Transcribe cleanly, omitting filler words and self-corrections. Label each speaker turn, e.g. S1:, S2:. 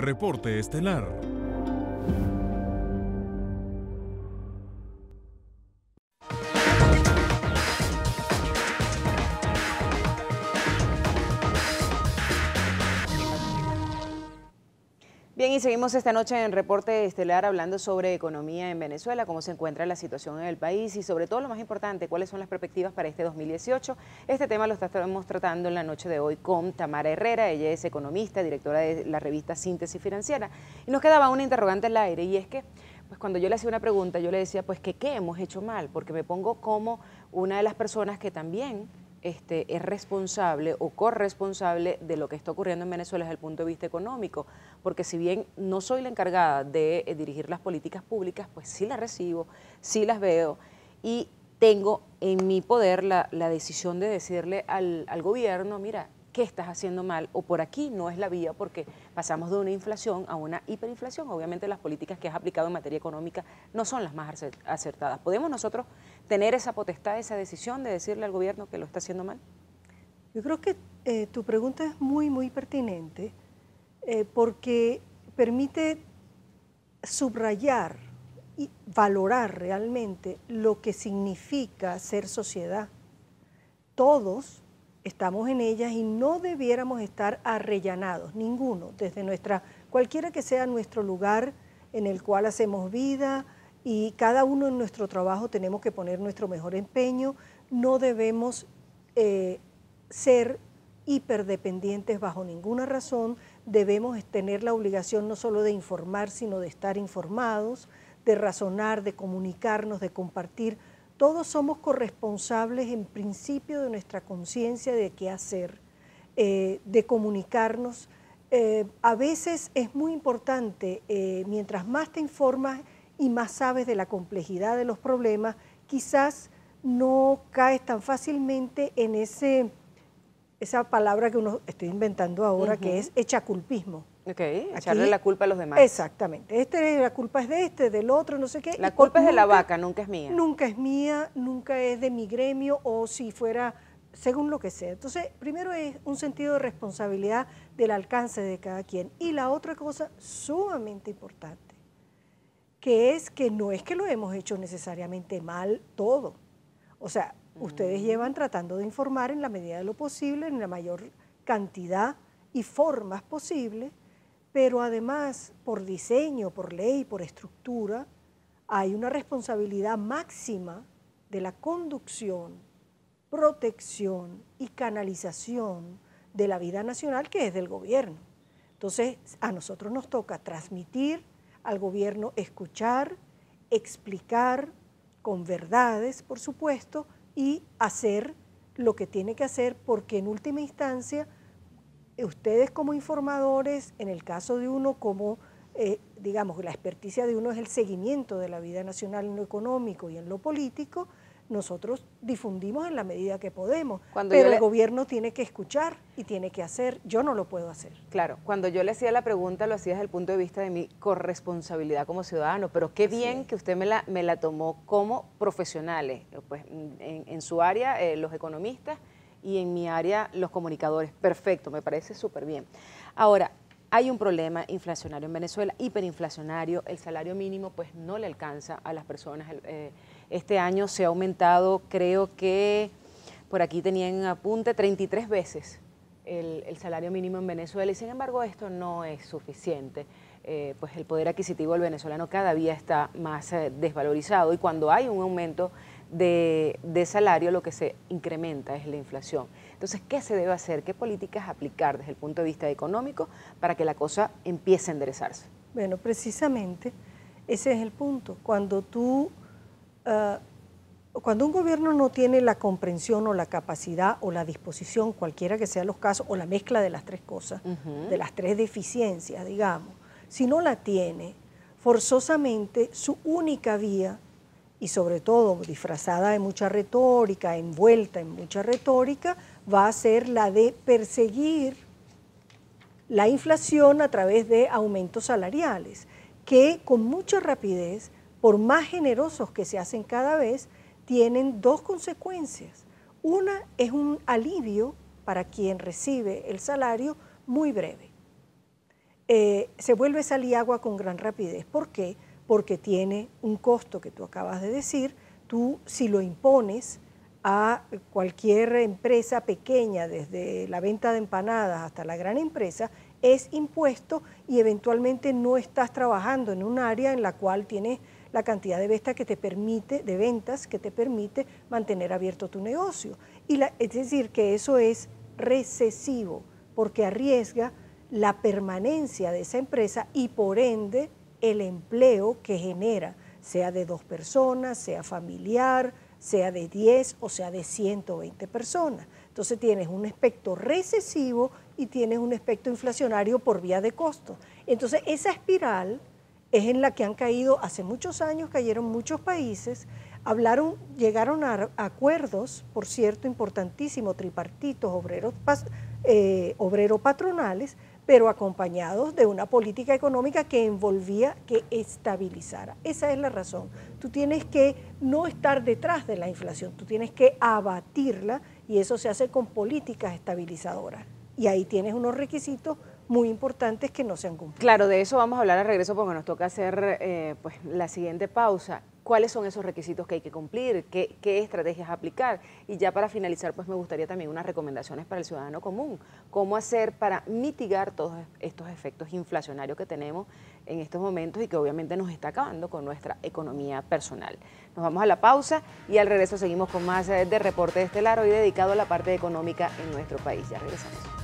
S1: Reporte Estelar.
S2: Bien, y seguimos esta noche en Reporte Estelar hablando sobre economía en Venezuela, cómo se encuentra la situación en el país y sobre todo lo más importante, cuáles son las perspectivas para este 2018. Este tema lo estamos tratando en la noche de hoy con Tamara Herrera. Ella es economista, directora de la revista Síntesis Financiera. Y nos quedaba una interrogante al aire, y es que pues cuando yo le hacía una pregunta, yo le decía pues que qué hemos hecho mal, porque me pongo como una de las personas que también es responsable o corresponsable de lo que está ocurriendo en Venezuela desde el punto de vista económico, porque si bien no soy la encargada de dirigir las políticas públicas, pues sí las recibo, sí las veo y tengo en mi poder la decisión de decirle al gobierno, mira, ¿qué estás haciendo mal? O por aquí no es la vía, porque pasamos de una inflación a una hiperinflación. Obviamente las políticas que has aplicado en materia económica no son las más acertadas. ¿Podemos nosotros tener esa potestad, esa decisión de decirle al gobierno que lo está haciendo mal?
S3: Yo creo que tu pregunta es muy pertinente porque permite subrayar y valorar realmente lo que significa ser sociedad. Todos estamos en ellas y no debiéramos estar arrellanados, ninguno, desde cualquiera que sea nuestro lugar en el cual hacemos vida, y cada uno en nuestro trabajo tenemos que poner nuestro mejor empeño. No debemos ser hiperdependientes bajo ninguna razón. Debemos tener la obligación no solo de informar, sino de estar informados, de razonar, de comunicarnos, de compartir. Todos somos corresponsables en principio de nuestra conciencia de qué hacer, de comunicarnos. A veces es muy importante, mientras más te informas y más sabes de la complejidad de los problemas, quizás no caes tan fácilmente en esa palabra que estoy inventando ahora, que es echaculpismo.
S2: Ok, echarle la culpa a los demás.
S3: Exactamente. La culpa es de del otro, no sé qué.
S2: La culpa es de la vaca, nunca es mía.
S3: Nunca es mía, nunca es de mi gremio, o si fuera, según lo que sea. Entonces, primero es un sentido de responsabilidad del alcance de cada quien. Y la otra cosa sumamente importante, que es que no es que lo hemos hecho necesariamente mal todo. O sea, ustedes llevan tratando de informar en la medida de lo posible, en la mayor cantidad y formas posible, pero además, por diseño, por ley, por estructura, hay una responsabilidad máxima de la conducción, protección y canalización de la vida nacional, que es del gobierno. Entonces, a nosotros nos toca transmitir al gobierno, escuchar, explicar con verdades, por supuesto, y hacer lo que tiene que hacer, porque en última instancia, ustedes como informadores, en el caso de uno como, digamos, la experticia de uno es el seguimiento de la vida nacional en lo económico y en lo político, nosotros difundimos en la medida que podemos, pero el gobierno tiene que escuchar y tiene que hacer. Yo no lo puedo hacer.
S2: Claro, cuando yo le hacía la pregunta lo hacía desde el punto de vista de mi corresponsabilidad como ciudadano, pero qué bien que usted me la tomó como profesionales, pues en su área los economistas y en mi área los comunicadores. Perfecto, me parece súper bien. Ahora, hay un problema inflacionario en Venezuela, hiperinflacionario, el salario mínimo pues no le alcanza a las personas. Este año se ha aumentado, creo que por aquí tenían en apunte 33 veces el salario mínimo en Venezuela, y sin embargo esto no es suficiente. Pues el poder adquisitivo del venezolano cada día está más desvalorizado, y cuando hay un aumento de salario lo que se incrementa es la inflación. Entonces, ¿qué se debe hacer? ¿Qué políticas aplicar desde el punto de vista económico para que la cosa empiece a enderezarse?
S3: Bueno, precisamente ese es el punto. Cuando un gobierno no tiene la comprensión o la capacidad o la disposición, cualquiera que sean los casos, o la mezcla de las tres cosas, de las tres deficiencias, digamos, si no la tiene, forzosamente su única vía, y sobre todo disfrazada de mucha retórica, envuelta en mucha retórica, va a ser la de perseguir la inflación a través de aumentos salariales, que con mucha rapidez, por más generosos que se hacen cada vez, tienen dos consecuencias. Una es un alivio para quien recibe el salario muy breve. se vuelve sal y agua con gran rapidez. ¿Por qué? Porque tiene un costo que tú acabas de decir. Tú, si lo impones a cualquier empresa pequeña, desde la venta de empanadas hasta la gran empresa, es impuesto y eventualmente no estás trabajando en un área en la cual tienes la cantidad de ventas que te permite mantener abierto tu negocio. Es decir, que eso es recesivo, porque arriesga la permanencia de esa empresa y por ende el empleo que genera, sea de 2 personas, sea familiar, sea de 10 o sea de 120 personas. Entonces tienes un aspecto recesivo y tienes un aspecto inflacionario por vía de costo. Entonces esa espiral es en la que han caído, hace muchos años cayeron muchos países, llegaron a acuerdos, por cierto, importantísimos, tripartitos, obrero-patronales, pero acompañados de una política económica que envolvía, que estabilizara. Esa es la razón. Tú tienes que no estar detrás de la inflación, tú tienes que abatirla y eso se hace con políticas estabilizadoras. Y ahí tienes unos requisitos muy importantes que no se han cumplido.
S2: Claro, de eso vamos a hablar al regreso porque nos toca hacer pues, la siguiente pausa. ¿Cuáles son esos requisitos que hay que cumplir? ¿Qué estrategias aplicar? Y ya para finalizar, pues me gustaría también unas recomendaciones para el ciudadano común. ¿Cómo hacer para mitigar todos estos efectos inflacionarios que tenemos en estos momentos y que obviamente nos está acabando con nuestra economía personal? Nos vamos a la pausa y al regreso seguimos con más de Reporte Estelar, hoy dedicado a la parte económica en nuestro país. Ya regresamos.